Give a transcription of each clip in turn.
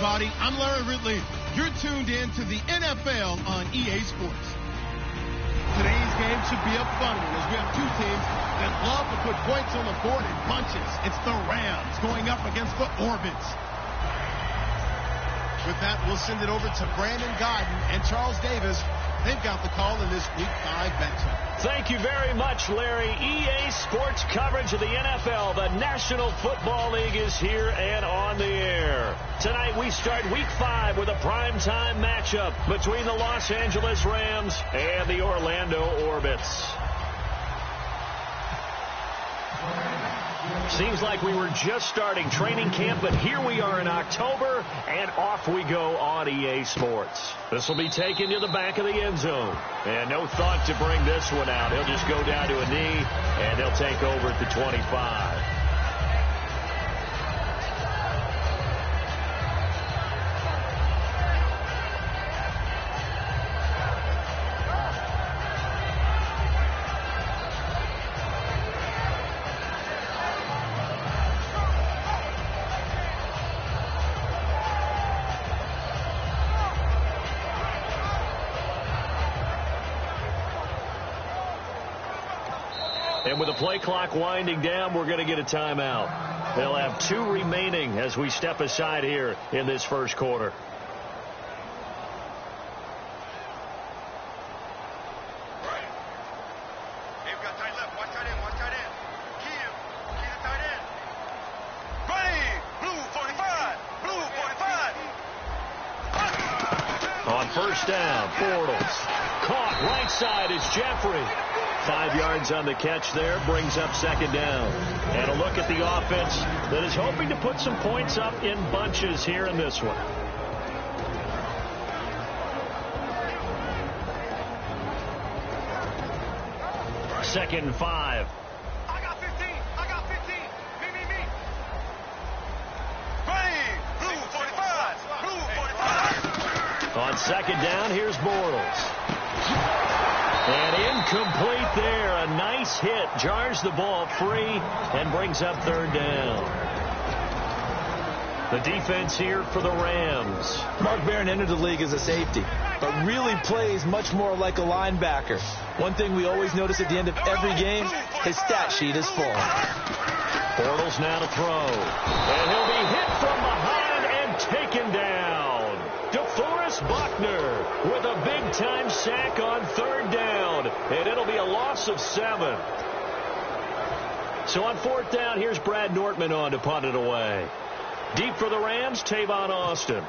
everybody. I'm Larry Ridley. You're tuned in to the NFL on EA Sports. Today's game should be a fun one as we have two teams that love to put points on the board in bunches. It's the Rams going up against the Orbits. With that, we'll send it over to Brandon Godden and Charles Davis. They've got the call in this Week 5 matchup. Thank you very much, Larry. EA Sports coverage of the NFL. The National Football League is here and on the air. Tonight we start Week 5 with a primetime matchup between the Los Angeles Rams and the Orlando Orbits. Seems like we were just starting training camp, but here we are in October, and off we go on EA Sports. This will be taken to the back of the end zone. And no thought to bring this one out. He'll just go down to a knee, and he'll take over at the 25. And with the play clock winding down, we're going to get a timeout. They'll have 2 remaining as we step aside here in this first quarter. They've got tight left. Watch tight end. Watch tight end. Key the tight end. Ready. Blue 45. Blue 45. On first down, Bortles. Caught right side is Jeffrey. 5 yards on the catch there, brings up second down. And a look at the offense that is hoping to put some points up in bunches here in this one. Second and 5. I got 15. I got 15. Me. Ready. Blue 45. Blue 45. On second down, here's Bortles. And incomplete there. A nice hit. Jars the ball free and brings up third down. The defense here for the Rams. Mark Barron entered the league as a safety, but really plays much more like a linebacker. One thing we always notice at the end of every game, his stat sheet is full. Bortles now to throw. And he'll be hit from behind and taken down. DeForest Buckner with a big-time sack on third down, and it'll be a loss of 7. So on fourth down, here's Brad Nortman on to punt it away. Deep for the Rams, Tavon Austin.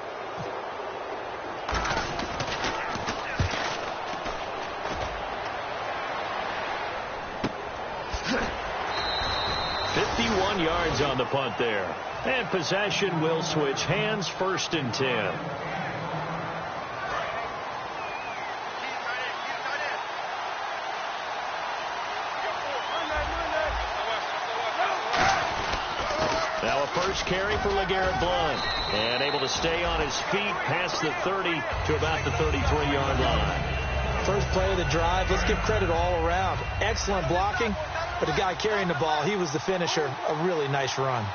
Yards on the punt there. And possession will switch hands, first and 10. Now a first carry for LeGarrette Blount. And able to stay on his feet past the 30 to about the 33-yard line. First play of the drive. Let's give credit all around. Excellent blocking. But the guy carrying the ball, he was the finisher. A really nice run.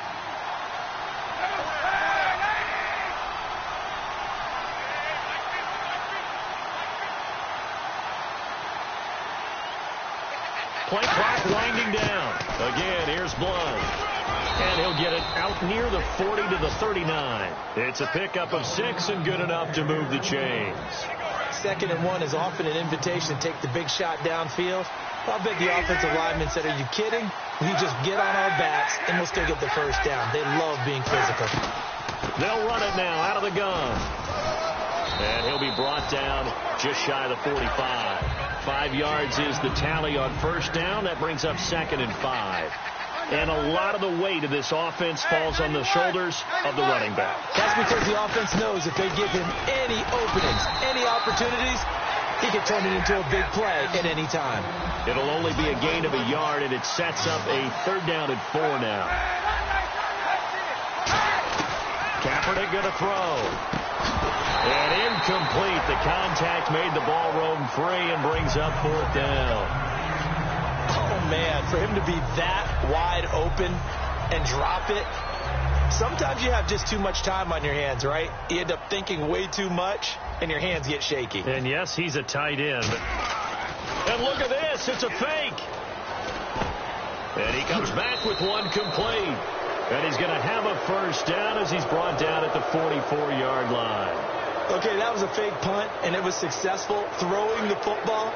Play clock winding down. Again, here's Blount. And he'll get it out near the 40 to the 39. It's a pickup of 6 and good enough to move the chains. 2nd and 1 is often an invitation to take the big shot downfield. I'll bet the offensive lineman said, "Are you kidding? We just get on our backs and we'll still get the first down." They love being physical. They'll run it now out of the gun. And he'll be brought down just shy of the 45. 5 yards is the tally on first down. That brings up 2nd and 5. And a lot of the weight of this offense falls on the shoulders of the running back. That's because the offense knows if they give him any openings, any opportunities, he can turn it into a big play at any time. It'll only be a gain of a yard, and it sets up a 3rd down and 4 now. Kaepernick going to throw. And incomplete. The contact made the ball roam free and brings up 4th down. Oh, man, for him to be that wide open and drop it, Sometimes you have just too much time on your hands, right? You end up thinking way too much, and your hands get shaky. And yes, he's a tight end. And look at this. It's a fake. And he comes back with one complete. And he's going to have a first down as he's brought down at the 44-yard line. Okay, that was a fake punt, and it was successful. Throwing the football,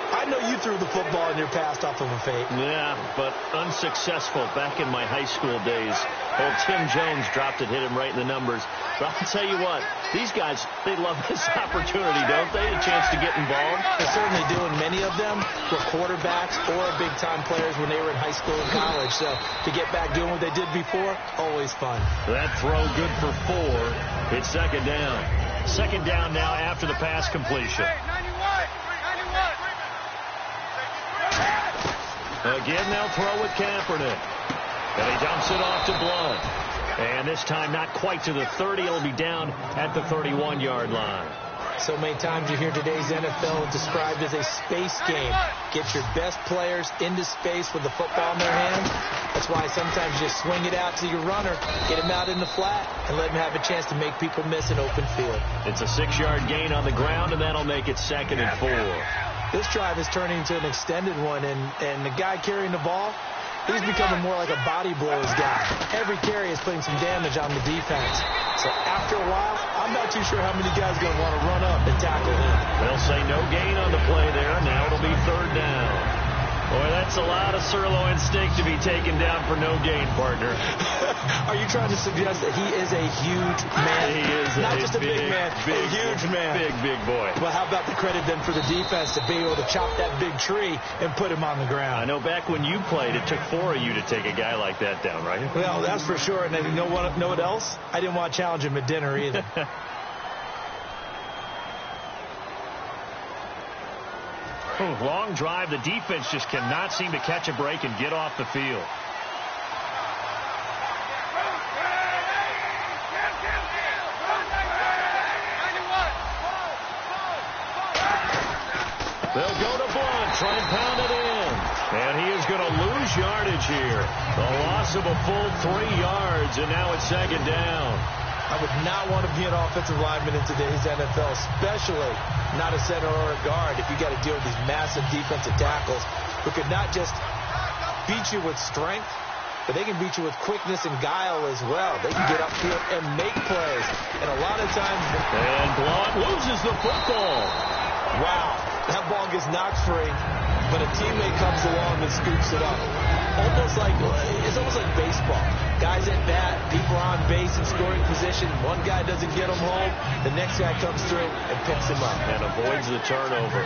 I know you threw the football in your past off of a fake. Yeah, but unsuccessful back in my high school days. Old Tim Jones dropped it, hit him right in the numbers. But I'll tell you what, these guys, they love this opportunity, don't they? A chance to get involved. They certainly do, and many of them were quarterbacks or big-time players when they were in high school and college. So to get back doing what they did before, always fun. That throw good for 4. It's second down. Second down now after the pass completion. Again, they'll throw with Kaepernick. And he dumps it off to Blunt. And this time not quite to the 30. It'll be down at the 31-yard line. So many times you hear today's NFL described as a space game. Get your best players into space with the football in their hands. That's why sometimes you just swing it out to your runner, get him out in the flat, and let him have a chance to make people miss an open field. It's a 6-yard gain on the ground, and that'll make it second and 4. This drive is turning into an extended one, and the guy carrying the ball, he's becoming more like a body blows guy. Every carry is putting some damage on the defense. So after a while, I'm not too sure how many guys are going to want to run up and tackle him. They'll say no gain on the play there. Now it'll be third down. Boy, that's a lot of sirloin steak to be taken down for no gain, partner. Are you trying to suggest that he is a huge man? He is not just a big man, big, a huge man. Big boy. Well, how about the credit then for the defense to be able to chop that big tree and put him on the ground? I know back when you played, it took 4 of you to take a guy like that down, right? Well, that's for sure. And then you know what else? I didn't want to challenge him at dinner either. Long drive. The defense just cannot seem to catch a break and get off the field. They'll go to Blunt, try and pound it in. And he is going to lose yardage here. A loss of a full 3 yards, and now it's second down. I would not want to be an offensive lineman in today's NFL, especially not a center or a guard, if you got to deal with these massive defensive tackles who could not just beat you with strength, but they can beat you with quickness and guile as well. They can get upfield and make plays. And a lot of times... And Blunt loses the football. Wow. That ball gets knocked free, but a teammate comes along and scoops it up. It's almost like baseball. Guys at bat, people are on base in scoring position. One guy doesn't get him home. The next guy comes through and picks him up. And avoids the turnover.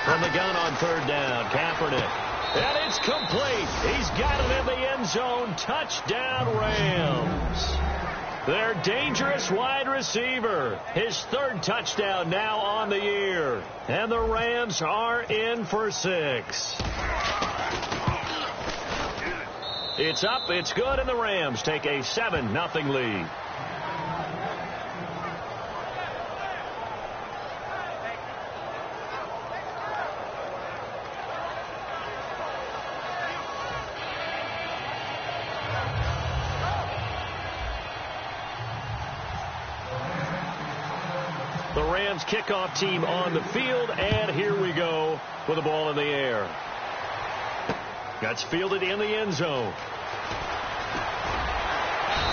From the gun on third down, Kaepernick. And it's complete. He's got it in the end zone. Touchdown, Rams. Their dangerous wide receiver. His 3rd touchdown now on the year. And the Rams are in for 6. It's up, it's good, and the Rams take a 7-0 lead. The Rams kickoff team on the field, and here we go with the ball in the air. That's fielded in the end zone.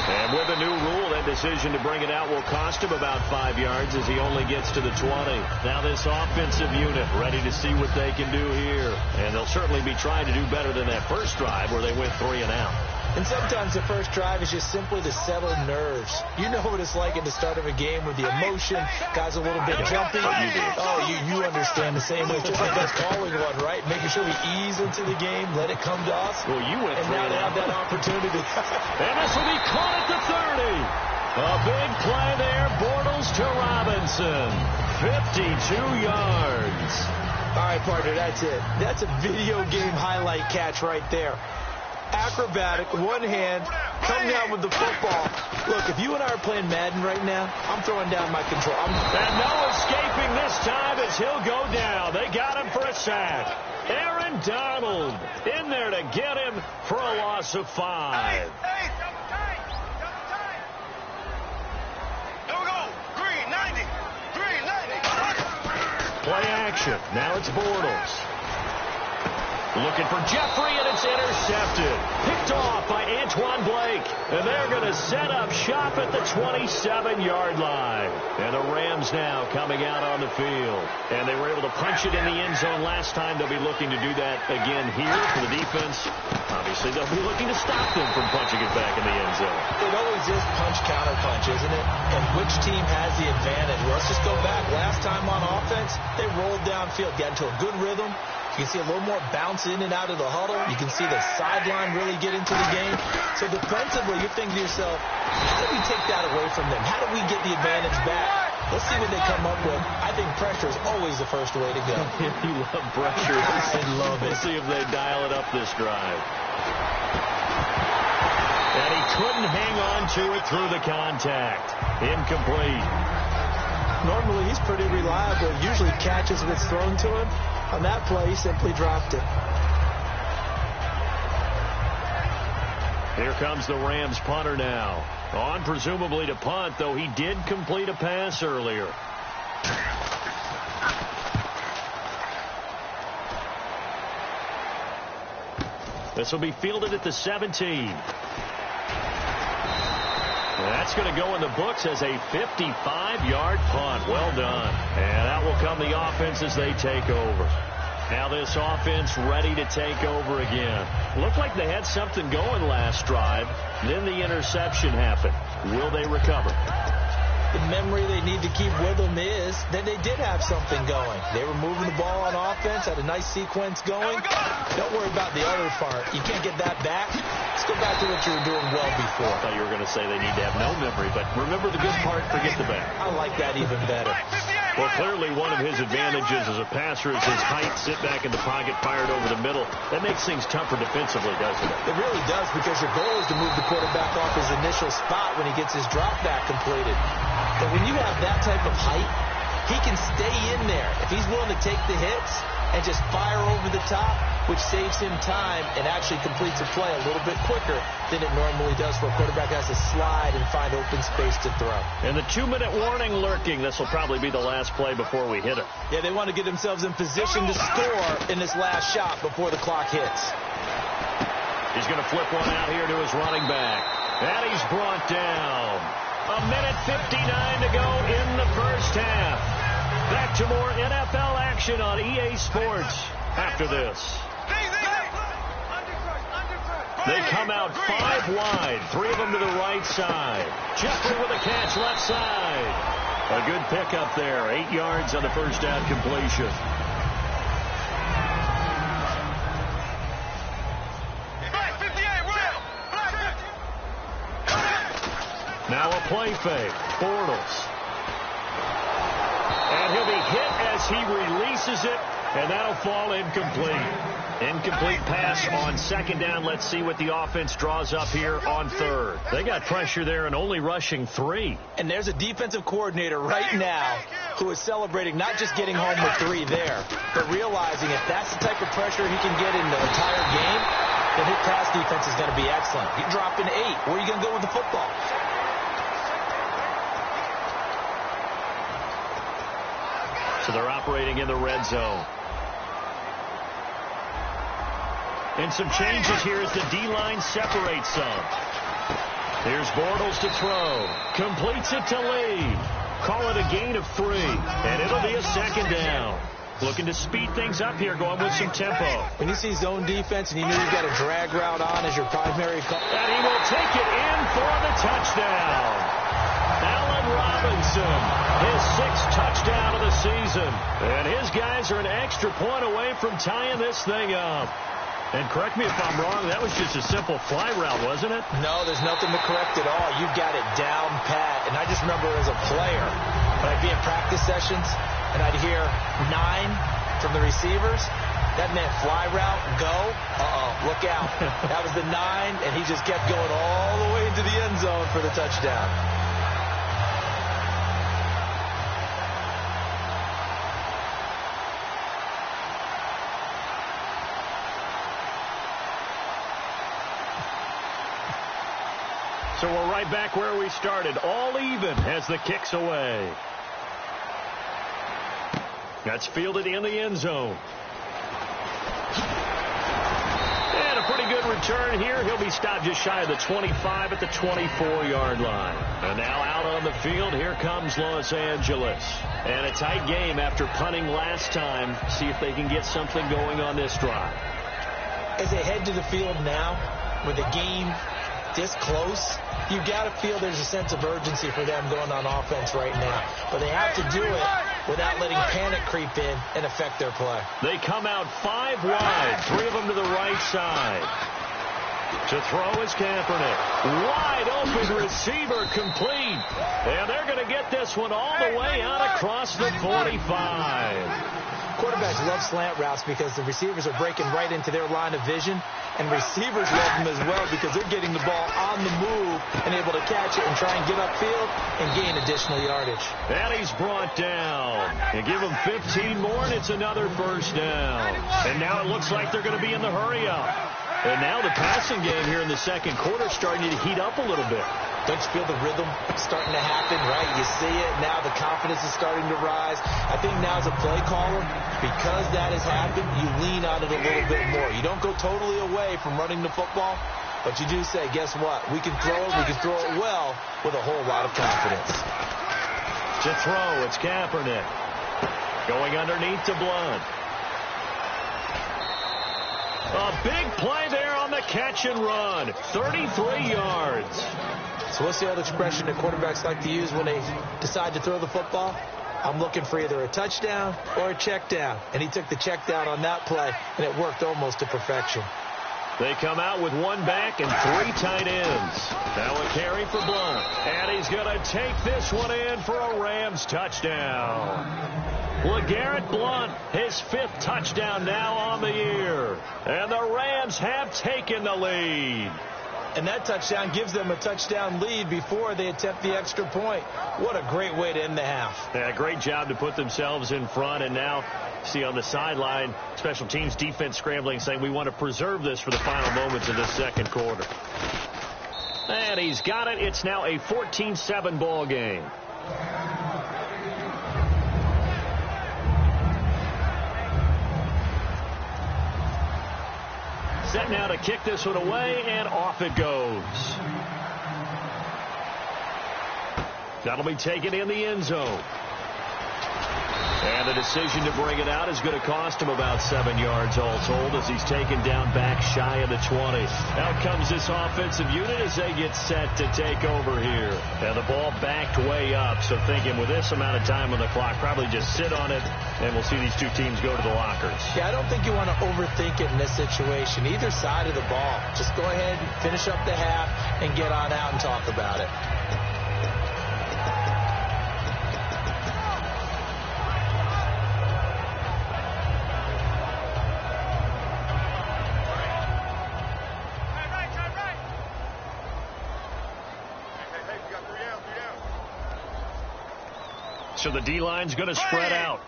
And with a new rule, that decision to bring it out will cost him about 5 yards as he only gets to the 20. Now this offensive unit ready to see what they can do here. And they'll certainly be trying to do better than that first drive where they went 3 and out. And sometimes the first drive is just simply to settle nerves. You know what it's like at the start of a game with the emotion, guys a little bit jumpy. You understand the same way. It's just like us calling one, right? Making sure we ease into the game, let it come to us. Well, you went and now they have that opportunity. And this will be caught at the 30. A big play there, Bortles to Robinson. 52 yards. All right, partner, that's it. That's a video game highlight catch right there. Acrobatic, one hand, come down with the football. Look, if you and I are playing Madden right now, I'm throwing down my control. And no escaping this time as he'll go down. They got him for a sack. Aaron Donald in there to get him for a loss of 5. Play action. Now it's Bortles. Looking for Jeffrey, and it's intercepted. Picked off by Antoine Blake. And they're going to set up shop at the 27-yard line. And the Rams now coming out on the field. And they were able to punch it in the end zone last time. They'll be looking to do that again here for the defense. Obviously, they'll be looking to stop them from punching it back in the end zone. It always is punch-counter-punch, isn't it? And which team has the advantage? Well, let's just go back. Last time on offense, they rolled downfield, got into a good rhythm. You can see a little more bounce in and out of the huddle. You can see the sideline really get into the game. So defensively, you're thinking to yourself, how do we take that away from them? How do we get the advantage back? Let's see what they come up with. I think pressure is always the first way to go. You love pressure. I love it. Let's see if they dial it up this drive. And he couldn't hang on to it through the contact. Incomplete. Normally, he's pretty reliable. Usually catches what's thrown to him. On that play, he simply dropped it. Here comes the Rams punter now. On presumably to punt, though he did complete a pass earlier. This will be fielded at the 17. That's going to go in the books as a 55-yard punt. Well done. And that will come the offense as they take over. Now this offense ready to take over again. Looked like they had something going last drive. Then the interception happened. Will they recover? The memory they need to keep with them is that they did have something going. They were moving the ball on offense, had a nice sequence going. Don't worry about the other part. You can't get that back. Let's go back to what you were doing well before. I thought you were going to say they need to have no memory, but remember the good part, forget the bad. I like that even better. Well, clearly one of his advantages as a passer is his height, sit back in the pocket, fired over the middle. That makes things tougher defensively, doesn't it? It really does, because your goal is to move the quarterback off his initial spot when he gets his drop back completed. But when you have that type of height, he can stay in there. If he's willing to take the hits and just fire over the top, which saves him time and actually completes a play a little bit quicker than it normally does for a quarterback has to slide and find open space to throw. And the 2-minute warning lurking. This will probably be the last play before we hit it. Yeah, they want to get themselves in position to score in this last shot before the clock hits. He's going to flip one out here to his running back. And he's brought down. 1:59 to go in the first half. Back to more NFL action on EA Sports after this. They come out 5 wide, 3 of them to the right side. Jeffrey with a catch left side. A good pickup there, 8 yards on the first down completion. Now a play fake. Bortles. And he'll be hit as he releases it, and that'll fall incomplete. Incomplete pass on second down. Let's see what the offense draws up here on third. They got pressure there and only rushing 3. And there's a defensive coordinator right now who is celebrating not just getting home with 3 there, but realizing if that's the type of pressure he can get in the entire game, then his pass defense is going to be excellent. You're dropping 8. Where are you going to go with the football? So they're operating in the red zone. And some changes here as the D-line separates some. Here's Bortles to throw. Completes it to Lee. Call it a gain of 3. And it'll be a second down. Looking to speed things up here, going with some tempo. When you see zone defense and you know you've got a drag route on as your primary call. And he will take it in for the touchdown. Allen Robinson, his 6th touchdown of the season. And his guys are an extra point away from tying this thing up. And correct me if I'm wrong, that was just a simple fly route, wasn't it? No, there's nothing to correct at all. You've got it down pat. And I just remember as a player, when I'd be in practice sessions and I'd hear 9 from the receivers, that meant fly route, go. Look out. That was the 9, and he just kept going all the way into the end zone for the touchdown. we're right back where we started. All even as the kick's away. That's fielded in the end zone. And a pretty good return here. He'll be stopped just shy of the 25 at the 24-yard line. And now out on the field, here comes Los Angeles. And a tight game after punting last time. See if they can get something going on this drive. As they head to the field now, with the game this close, you got to feel there's a sense of urgency for them going on offense right now. But they have to do it without letting panic creep in and affect their play. They come out 5 wide, 3 of them to the right side. To throw is Kaepernick. Wide open receiver complete. And they're going to get this one all the way out across the 45. Quarterbacks love slant routes because the receivers are breaking right into their line of vision, and receivers love them as well because they're getting the ball on the move and able to catch it and try and get upfield and gain additional yardage. And he's brought down. You give him 15 more, and it's another first down. And now it looks like they're going to be in the hurry-up. And now the passing game here in the second quarter starting to heat up a little bit. Don't you feel the rhythm starting to happen, right? You see it. Now the confidence is starting to rise. I think now as a play caller, because that has happened, you lean on it a little bit more. You don't go totally away from running the football, but you do say, guess what? We can throw it. We can throw it well with a whole lot of confidence. To throw, it's Kaepernick. Going underneath to Blunt. A big play there on the catch and run. 33 yards. So what's the old expression that quarterbacks like to use when they decide to throw the football? I'm looking for either a touchdown or a check down. And he took the check down on that play, and it worked almost to perfection. They come out with 1 back and 3 tight ends. Now a carry for Blunt. And he's going to take this one in for a Rams touchdown. LeGarrette Blunt, his 5th touchdown now on the year. And the Rams have taken the lead. And that touchdown gives them a touchdown lead before they attempt the extra point. What a great way to end the half. Yeah, great job to put themselves in front. And now, see on the sideline, special teams defense scrambling, saying we want to preserve this for the final moments of this second quarter. And he's got it. It's now a 14-7 ball game. Set now to kick this one away, and off it goes. That'll be taken in the end zone. And the decision to bring it out is going to cost him about 7 yards all told as he's taken down back shy of the 20. Out comes this offensive unit as they get set to take over here. And the ball backed way up, so thinking with this amount of time on the clock, probably just sit on it, and we'll see these two teams go to the lockers. Yeah, I don't think you want to overthink it in this situation. Either side of the ball. Just go ahead, finish up the half, and get on out and talk about it. So the D-line's going to spread out.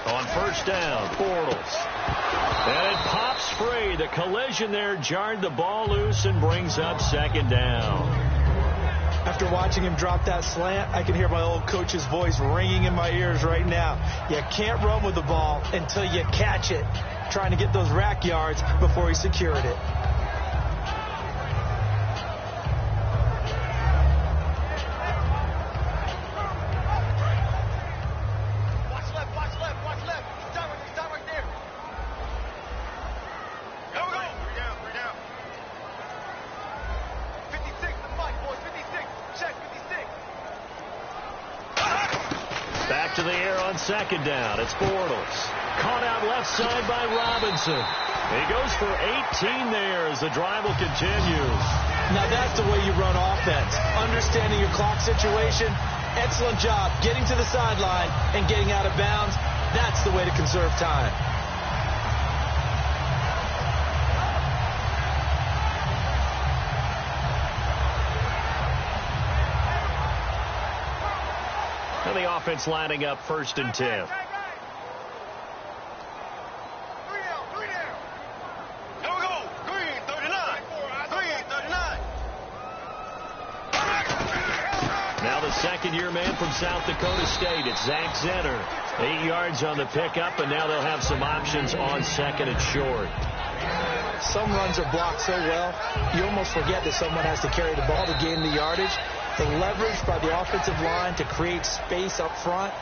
On first down, Bortles. And it pops free. The collision there jarred the ball loose and brings up second down. After watching him drop that slant, I can hear my old coach's voice ringing in my ears right now. You can't run with the ball until you catch it. Trying to get those rack yards before he secured it. Back to the air on second down. It's Bortles. Caught out left side by Robinson. He goes for 18 there as the drive will continue. Now that's the way you run offense. Understanding your clock situation. Excellent job getting to the sideline and getting out of bounds. That's the way to conserve time. And the offense lining up 1st and 10. second-year man from South Dakota State. It's Zach Zenner. 8 yards on the pickup, and now they'll have some options on second and short. Some runs are blocked so well, you almost forget that someone has to carry the ball to gain the yardage. The leverage by the offensive line to create space up front,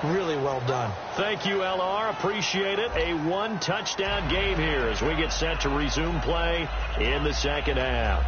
really well done. Thank you, LR. Appreciate it. A one-touchdown game here as we get set to resume play in the second half.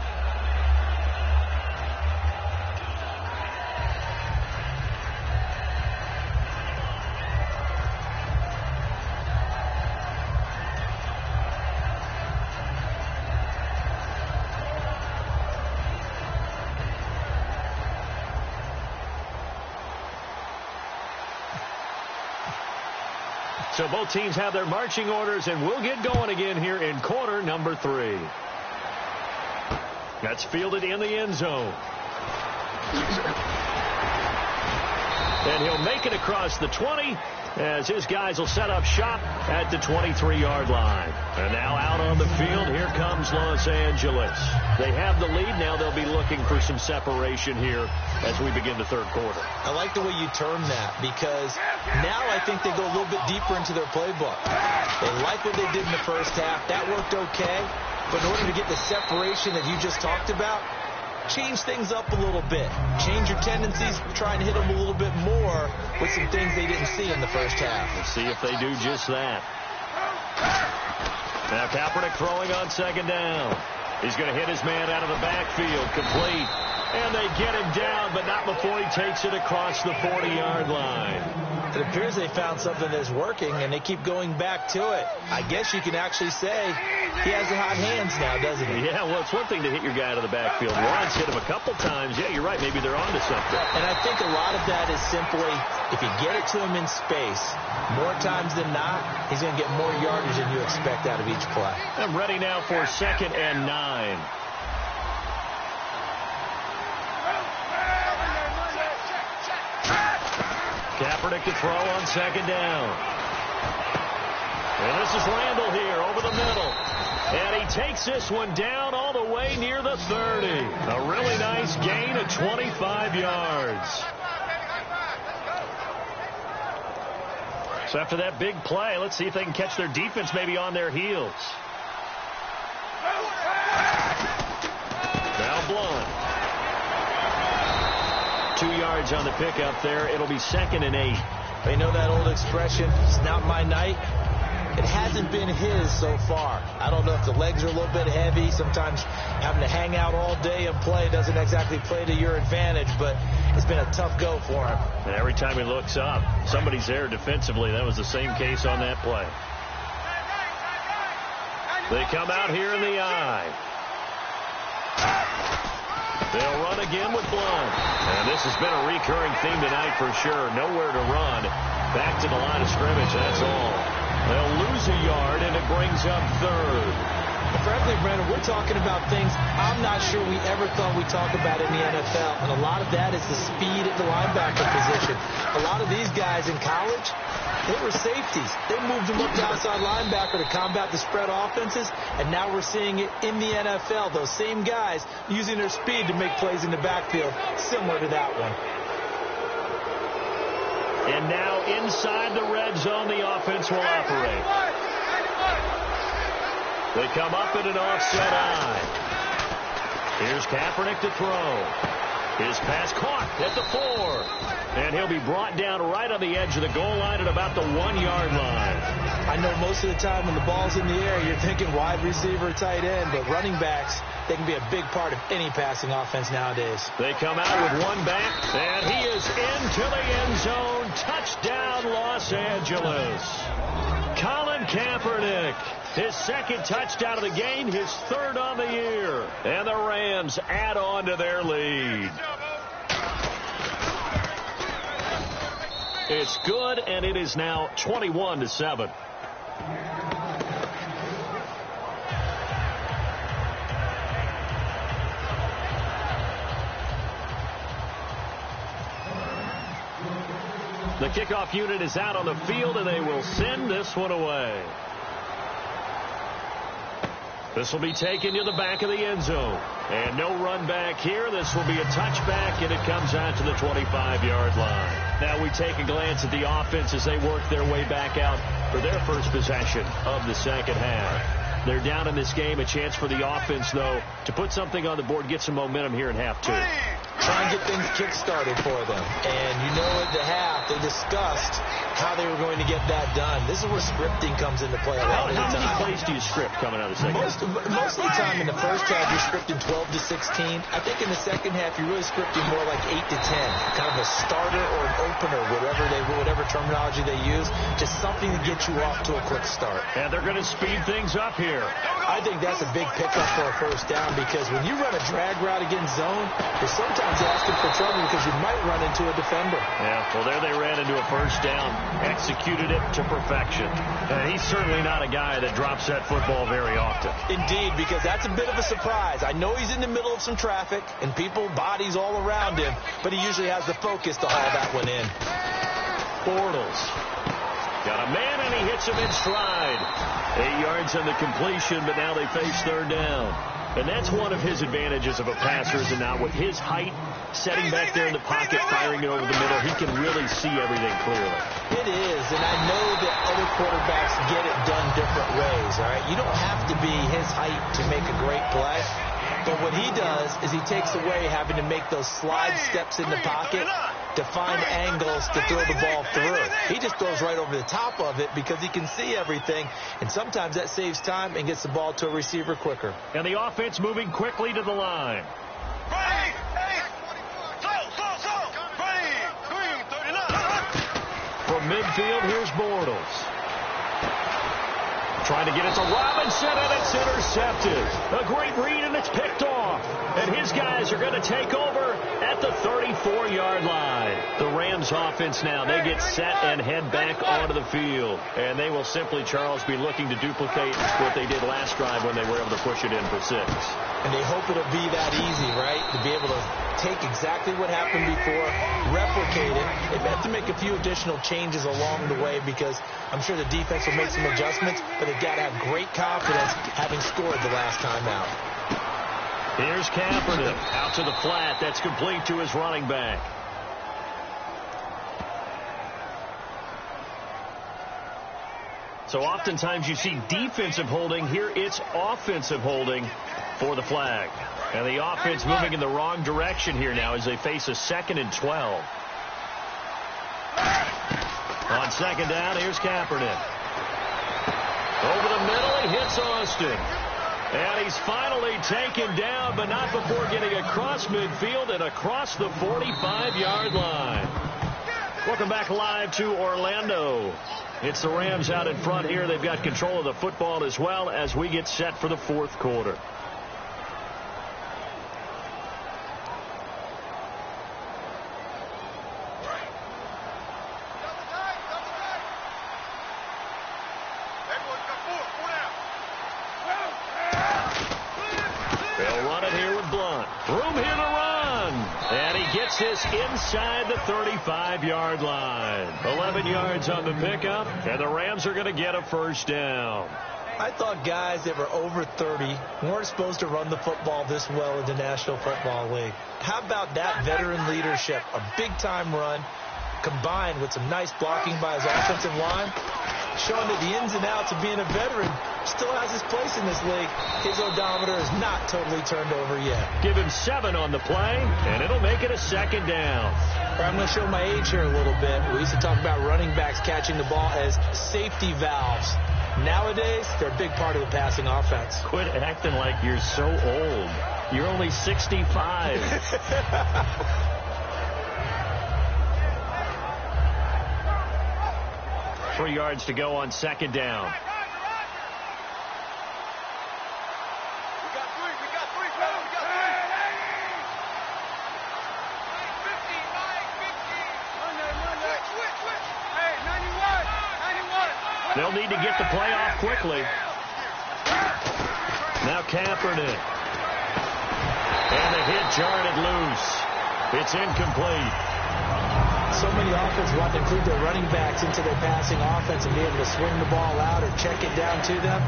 So both teams have their marching orders, and we'll get going again here in quarter number 3. That's fielded in the end zone. And he'll make it across the 20 as his guys will set up shop at the 23-yard line. And now out on the field, here comes Los Angeles. They have the lead. Now they'll be looking for some separation here as we begin the third quarter. I like the way you term that, because now I think they go a little bit deeper into their playbook. They like what they did in the first half. That worked okay. But in order to get the separation that you just talked about, change things up a little bit. Change your tendencies, try and hit them a little bit more with some things they didn't see in the first half. Let's see if they do just that. Now Kaepernick throwing on second down. He's going to hit his man out of the backfield, complete. And they get him down, but not before he takes it across the 40-yard line. It appears they found something that's working, and they keep going back to it. I guess you can actually say he has the hot hands now, doesn't he? Yeah, well, it's one thing to hit your guy out of the backfield once, hit him a couple times. Yeah, you're right. Maybe they're onto something. And I think a lot of that is simply if you get it to him in space, more times than not, he's going to get more yardage than you expect out of each play. I'm ready now for 2nd and 9. Kaepernick to throw on second down. And this is Randall here over the middle. And he takes this one down all the way near the 30. A really nice gain of 25 yards. So after that big play, let's see if they can catch their defense maybe on their heels. Now Blunt. 2 yards on the pickup there. It'll be 2nd and 8. They know that old expression, it's not my night. It hasn't been his so far. I don't know if the legs are a little bit heavy. Sometimes having to hang out all day and play doesn't exactly play to your advantage, but it's been a tough go for him. And every time he looks up, somebody's there defensively. That was the same case on that play. They come out here in the eye. They'll run again with Blunt. And this has been a recurring theme tonight for sure. Nowhere to run. Back to the line of scrimmage, that's all. They'll lose a yard, and it brings up 3rd. Frankly, Brandon, we're talking about things I'm not sure we ever thought we'd talk about in the NFL. And a lot of that is the speed at the linebacker position. A lot of these guys in college, they were safeties. They moved them up to outside linebacker to combat the spread offenses, and now we're seeing it in the NFL. Those same guys using their speed to make plays in the backfield, similar to that one. And now inside the red zone, the offense will operate. They come up in an offset eye. Here's Kaepernick to throw. His pass caught at the 4. And he'll be brought down right on the edge of the goal line at about the 1-yard line. I know most of the time when the ball's in the air, you're thinking wide receiver, tight end, but running backs, they can be a big part of any passing offense nowadays. They come out with one back, and he is into the end zone. Touchdown, Los Angeles. Colin Kaepernick, his 2nd touchdown of the game, his 3rd on the year. And the Rams add on to their lead. It's good, and it is now 21-7. The kickoff unit is out on the field, and they will send this one away. This will be taken to the back of the end zone. And no run back here. This will be a touchback, and it comes out to the 25-yard line. Now we take a glance at the offense as they work their way back out for their first possession of the second half. They're down in this game. A chance for the offense, though, to put something on the board, get some momentum here in half two. Try and get things kick-started for them. And you know at the half, they discussed how they were going to get that done. This is where scripting comes into play a lot of the time. How many plays do you script coming out of the second half? Most of the time in the first half, you're scripting 12 to 16. I think in the second half, you're really scripting more like 8 to 10. Kind of a starter or an opener, whatever terminology they use. Just something to get you off to a quick start. And they're going to speed things up here. I think that's a big pickup for a first down because when you run a drag route against zone, you're sometimes asking for trouble because you might run into a defender. Yeah, well, there they ran into a first down, executed it to perfection. And he's certainly not a guy that drops that football very often. Indeed, because that's a bit of a surprise. I know he's in the middle of some traffic and bodies all around him, but he usually has the focus to haul that one in. Bortles got a man, and he hits him in stride. 8 yards on the completion, but now they face third down. And that's one of his advantages of a passer, is now with his height, setting back there in the pocket, firing it over the middle, he can really see everything clearly. It is, and I know that other quarterbacks get it done different ways, all right? You don't have to be his height to make a great play. But what he does is he takes away having to make those slide steps in the pocket to find angles to throw the ball through. He just throws right over the top of it because he can see everything, and sometimes that saves time and gets the ball to a receiver quicker. And the offense moving quickly to the line. From midfield, here's Bortles. Trying to get it to Robinson, and it's intercepted. A great read, and it's picked off. And his guys are going to take over at the 34-yard line. The Rams offense now, they get set and head back onto the field. And they will simply, Charles, be looking to duplicate what they did last drive when they were able to push it in for 6. And they hope it'll be that easy, right? To be able to take exactly what happened before, replicate it. They've had to make a few additional changes along the way because I'm sure the defense will make some adjustments, but they've got to have great confidence having scored the last time out. Here's Kaepernick out to the flat. That's complete to his running back. So oftentimes you see defensive holding. Here it's offensive holding for the flag. And the offense moving in the wrong direction here now as they face a 2nd and 12. On second down, here's Kaepernick. Over the middle, he hits Austin. And he's finally taken down, but not before getting across midfield and across the 45-yard line. Welcome back live to Orlando. It's the Rams out in front here. They've got control of the football as well as we get set for the fourth quarter. This inside the 35-yard line. 11 yards on the pickup, and the Rams are going to get a first down. I thought guys that were over 30 weren't supposed to run the football this well in the National Football League. How about that veteran leadership? A big-time run combined with some nice blocking by his offensive line, showing that the ins and outs of being a veteran still has his place in this league. His odometer is not totally turned over yet. Give him 7 on the play, and it'll make it a second down. I'm going to show my age here a little bit. We used to talk about running backs catching the ball as safety valves. Nowadays, they're a big part of the passing offense. Quit acting like you're so old. You're only 65. 3 yards to go on second down. They'll need to get the play off quickly. Now Kaepernick. And the hit jarred loose. It's incomplete. So many offenses want to include their running backs into their passing offense and be able to swing the ball out or check it down to them.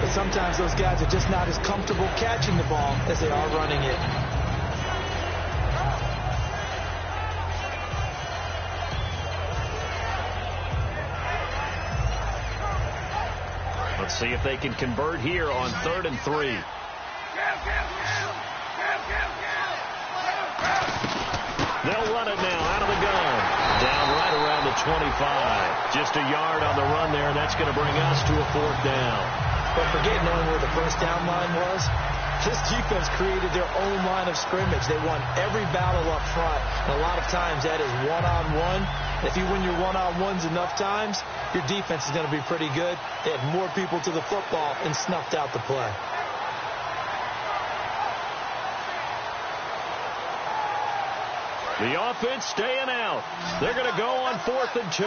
but sometimes those guys are just not as comfortable catching the ball as they are running it. Let's see if they can convert here on 3rd and 3. They'll run it now out of the gun. Down right around the 25. Just a yard on the run there, and that's going to bring us to a 4th down. But forget knowing where the first down line was. This defense created their own line of scrimmage. They won every battle up front, and a lot of times that is one-on-one. If you win your one-on-ones enough times, your defense is going to be pretty good. They had more people to the football and snuffed out the play. The offense staying out. They're going to go on 4th and 2.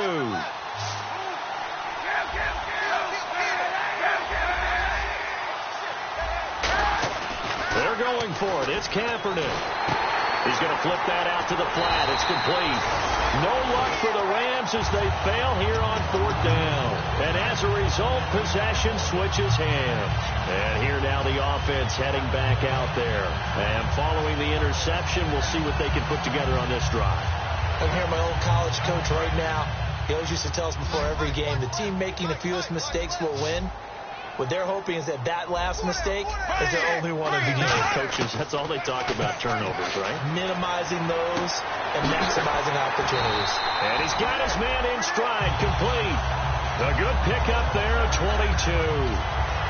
They're going for it. It's Kaepernick. He's going to flip that out to the flat. It's complete. No luck for the Rams as they fail here on 4th down. And as a result, possession switches hands. And here now the offense heading back out there. And following the interception, we'll see what they can put together on this drive. I can hear my old college coach right now. He always used to tell us before every game, the team making the fewest mistakes will win. What they're hoping is that last mistake is their only one of the game. Coaches, that's all they talk about, turnovers, right? Minimizing those and maximizing opportunities. And he's got his man in stride, complete. A good pickup there, a 22.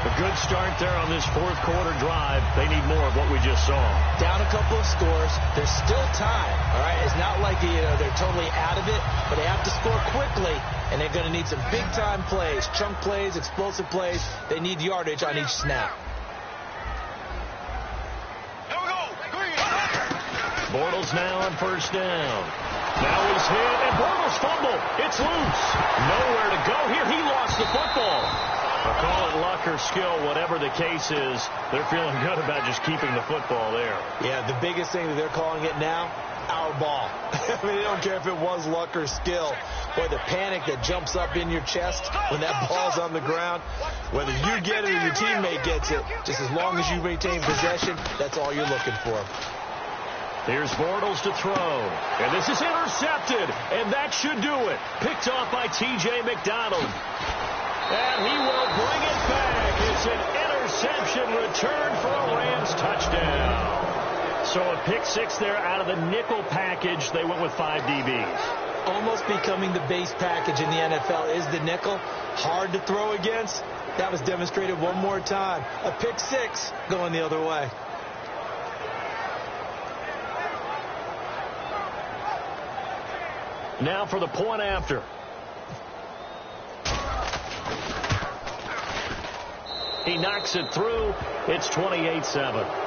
A good start there on this 4th quarter drive. They need more of what we just saw. Down a couple of scores. There's still time, all right? It's not like they're totally out of it, but they have to score quickly, and they're going to need some big-time plays, chunk plays, explosive plays. They need yardage on each snap. Here we go. Green. Bortles now on 1st down. Now he's hit, and Bortles fumble. It's loose. Nowhere to go here. He lost the football. I'll call it luck or skill, whatever the case is. They're feeling good about just keeping the football there. Yeah, the biggest thing that they're calling it now, our ball. I mean, they don't care if it was luck or skill. Boy, the panic that jumps up in your chest when that ball's on the ground, whether you get it or your teammate gets it, just as long as you maintain possession, that's all you're looking for. Here's Bortles to throw. And this is intercepted. And that should do it. Picked off by T.J. McDonald. And he will bring it back. It's an interception return for a Rams touchdown. So a pick 6 there out of the nickel package. They went with 5 DBs. Almost becoming the base package in the NFL is the nickel. Hard to throw against. That was demonstrated one more time. A pick 6 going the other way. Now for the point after. He knocks it through. It's 28-7.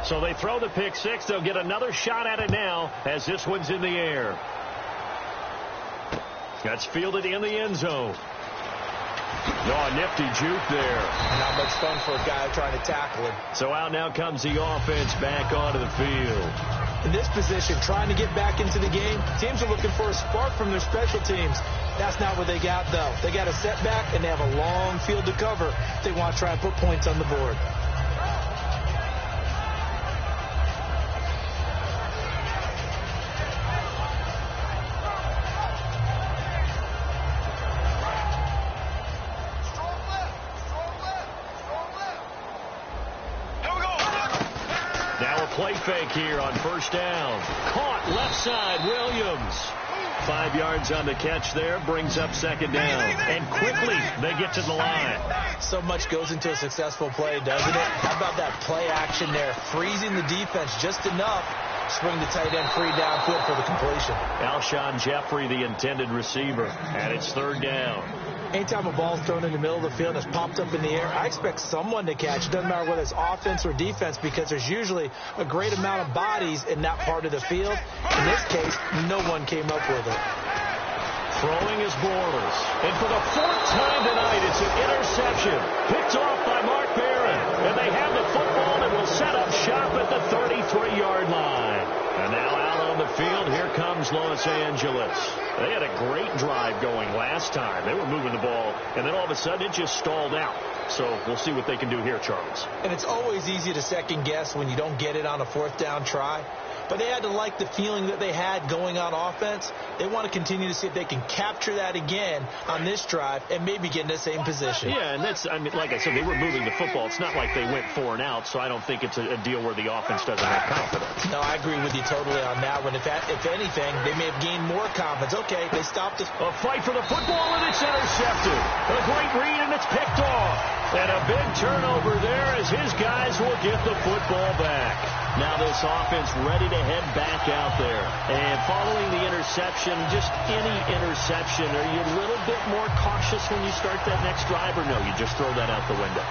So they throw the pick 6. They'll get another shot at it now as this one's in the air. That's fielded in the end zone. Oh, a nifty juke there. Not much fun for a guy trying to tackle him. So out now comes the offense back onto the field. In this position, trying to get back into the game, teams are looking for a spark from their special teams. That's not what they got, though. They got a setback, and they have a long field to cover if they want to try and put points on the board. Play fake here on 1st down. Caught left side, Williams. 5 yards on the catch there, brings up 2nd down. And quickly, they get to the line. So much goes into a successful play, doesn't it? How about that play action there? Freezing the defense just enough. Swing the tight end free downfield for the completion. Alshon Jeffrey, the intended receiver. And it's 3rd down. Anytime a ball's thrown in the middle of the field and it's popped up in the air, I expect someone to catch. It doesn't matter whether it's offense or defense because there's usually a great amount of bodies in that part of the field. In this case, no one came up with it. Throwing is Bortles. And for the 4th time tonight, it's an interception. Picked off by Mark Barron. And they have the football and will set up shop at the 33-yard line. And now out on the field, here comes Los Angeles. They had a great drive going last time. They were moving the ball, and then all of a sudden it just stalled out. So we'll see what they can do here, Charles. And it's always easy to second guess when you don't get it on a 4th down try. But they had to like the feeling that they had going on offense. They want to continue to see if they can capture that again on this drive and maybe get in the same position. Yeah, and that's, I mean, like I said, they were moving the football. It's not like they went 4 and out, so I don't think it's a deal where the offense doesn't have confidence. No, I agree with you totally on that one. If anything, they may have gained more confidence. Okay, they stopped us. A fight for the football, and it's intercepted. A great read, and it's picked off. And a big turnover there as his guys will get the football back. Now this offense ready to head back out there. And following the interception, just any interception, are you a little bit more cautious when you start that next drive, or no, you just throw that out the window?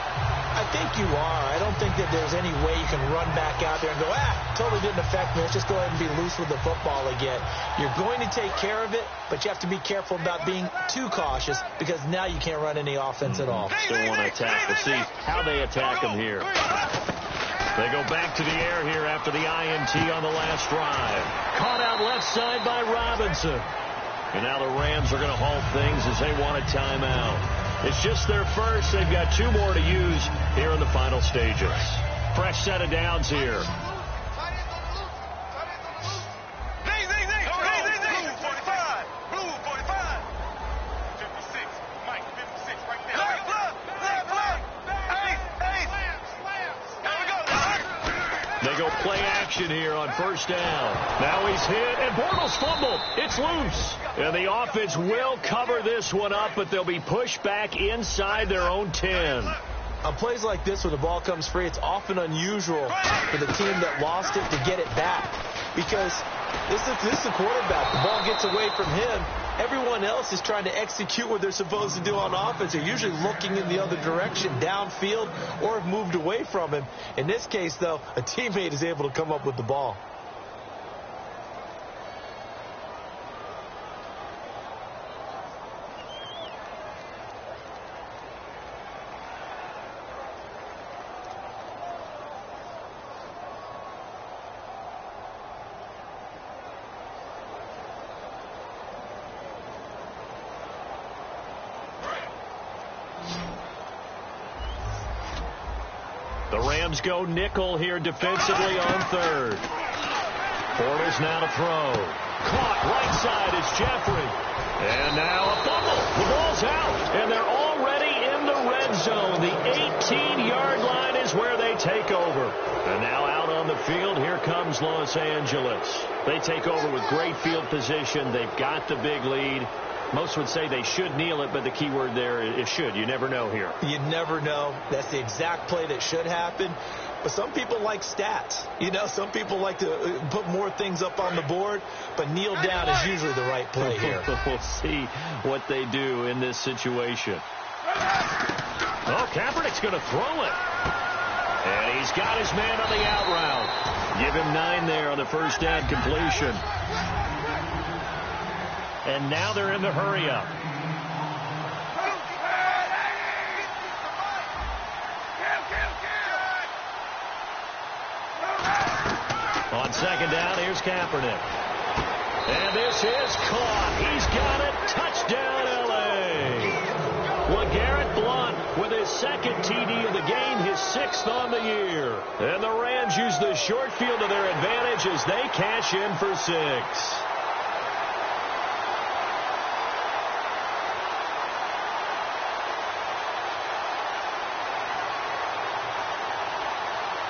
I think you are. I don't think that there's any way you can run back out there and go, totally didn't affect me. Let's just go ahead and be loose with the football again. You're going to take care of it, but you have to be careful about being too cautious because now you can't run any offense at all. Still want to attack. We'll see how they attack them here. They go back to the air here after the INT on the last drive. Caught out left side by Robinson. And now the Rams are going to halt things as they want a timeout. It's just their first. They've got 2 more to use here in the final stages. Fresh set of downs here. They go play action here on 1st down. Now he's hit, and Bortles fumbled. It's loose. And the offense will cover this one up, but they'll be pushed back inside their own 10. On plays like this where the ball comes free, it's often unusual for the team that lost it to get it back. Because this is the quarterback. The ball gets away from him. Everyone else is trying to execute what they're supposed to do on offense. They're usually looking in the other direction, downfield, or have moved away from him. In this case, though, a teammate is able to come up with the ball. The Rams go nickel here defensively on 3rd. Bortles now to throw. Caught right side is Jeffrey. And now a fumble. The ball's out. And they're already in the red zone. The 18-yard line is where they take over. And now out on the field, here comes Los Angeles. They take over with great field position. They've got the big lead. Most would say they should kneel it, but the key word there is should. You never know here. You never know. That's the exact play that should happen. But some people like stats. You know, some people like to put more things up on the board, but kneel down is usually the right play here. We'll see what they do in this situation. Oh, Kaepernick's going to throw it. And he's got his man on the out route. Give him 9 there on the 1st down completion. And now they're in the hurry-up. On 2nd down, here's Kaepernick. And this is caught. He's got it. Touchdown, L.A. LeGarrette Blount with his 2nd TD of the game, his 6th on the year. And the Rams use the short field to their advantage as they cash in for 6.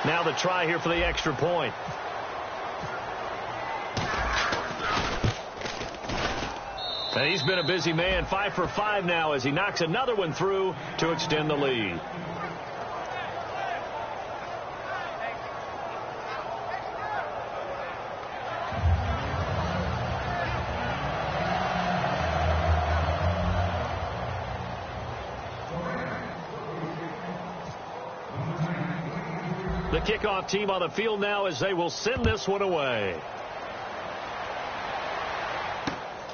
Now the try here for the extra point. And he's been a busy man. 5 for 5 now as he knocks another one through to extend the lead. The kickoff team on the field now as they will send this one away.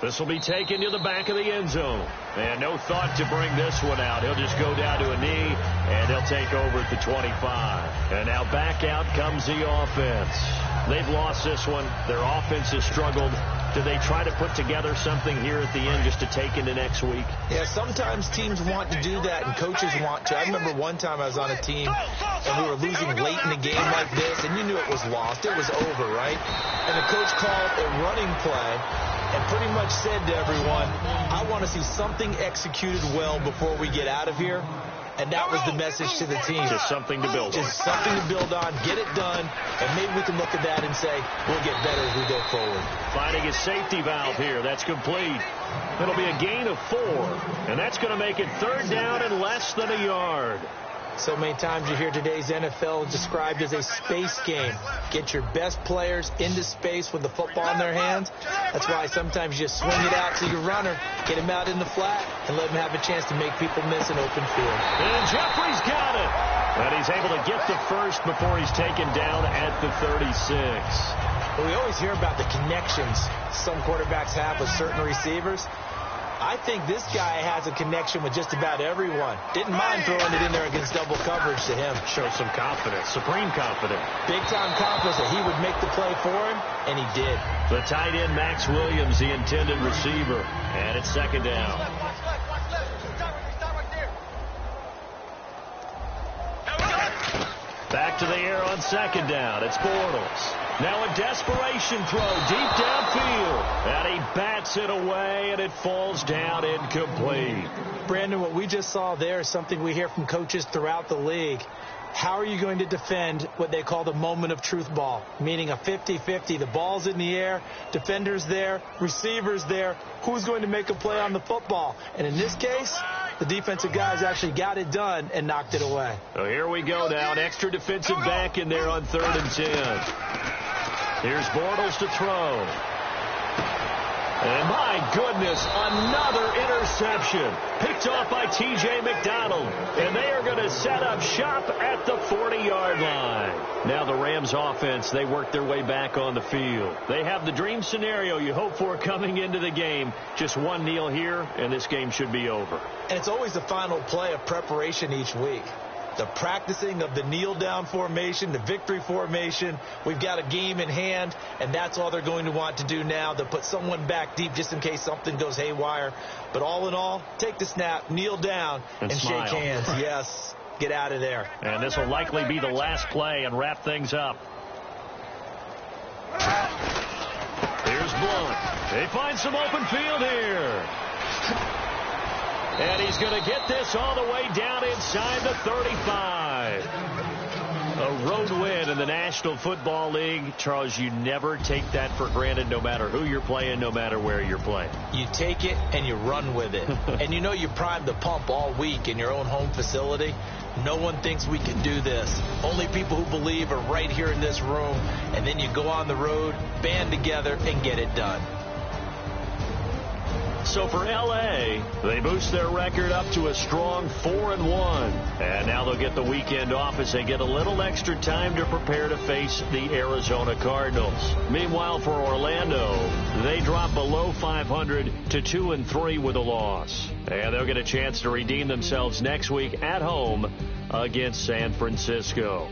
This will be taken to the back of the end zone. And no thought to bring this one out. He'll just go down to a knee, and he'll take over at the 25. And now back out comes the offense. They've lost this one. Their offense has struggled. Do they try to put together something here at the end just to take into next week? Yeah, sometimes teams want to do that, and coaches want to. I remember one time I was on a team, and we were losing late in a game like this, and you knew it was lost. It was over, right? And the coach called a running play and pretty much said to everyone, I want to see something executed well before we get out of here. And that was the message to the team. Just something to build on. Just something to build on, get it done, and maybe we can look at that and say, we'll get better as we go forward. Finding a safety valve here. That's complete. It'll be a gain of 4, and that's going to make it 3rd down and less than a yard. So many times you hear today's NFL described as a space game. Get your best players into space with the football in their hands. That's why sometimes you just swing it out to your runner, get him out in the flat, and let him have a chance to make people miss an open field. And Jeffrey's got it. And he's able to get the first before he's taken down at the 36. Well, we always hear about the connections some quarterbacks have with certain receivers. I think this guy has a connection with just about everyone. Didn't mind throwing it in there against double coverage to him. Shows some confidence, supreme confidence. Big-time confidence that he would make the play for him, and he did. The tight end, Max Williams, the intended receiver. And it's 2nd down. Back to the air on 2nd down. It's Bortles. Now a desperation throw deep downfield. And he bats it away, and it falls down incomplete. Brandon, what we just saw there is something we hear from coaches throughout the league. How are you going to defend what they call the moment of truth ball, meaning a 50-50? The ball's in the air, defenders there, receivers there. Who's going to make a play on the football? And in this case, the defensive guys actually got it done and knocked it away. So here we go now. An extra defensive back in there on 3rd and 10. Here's Bortles to throw. And my goodness, another interception. Picked off by T.J. McDonald. And they are going to set up shop at the 40-yard line. Now the Rams offense, they work their way back on the field. They have the dream scenario you hope for coming into the game. Just one kneel here, and this game should be over. And it's always the final play of preparation each week. The practicing of the kneel-down formation, the victory formation. We've got a game in hand, and that's all they're going to want to do now. They'll put someone back deep just in case something goes haywire. But all in all, take the snap, kneel down, and shake hands. Yes, get out of there. And this will likely be the last play and wrap things up. Here's Blunt. They find some open field here. And he's going to get this all the way down inside the 35. A road win in the National Football League. Charles, you never take that for granted, no matter who you're playing, no matter where you're playing. You take it and you run with it. And you know you primed the pump all week in your own home facility. No one thinks we can do this. Only people who believe are right here in this room. And then you go on the road, band together, and get it done. So for L.A., they boost their record up to a strong 4-1. And now they'll get the weekend off as they get a little extra time to prepare to face the Arizona Cardinals. Meanwhile, for Orlando, they drop below 500 to 2-3 with a loss. And they'll get a chance to redeem themselves next week at home against San Francisco.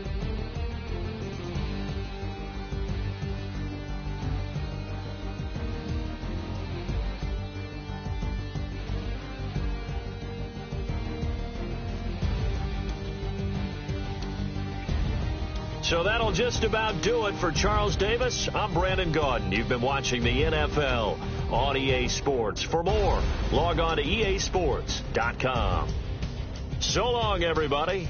So that'll just about do it for Charles Davis. I'm Brandon Gaudin. You've been watching the NFL on EA Sports. For more, log on to easports.com. So long, everybody.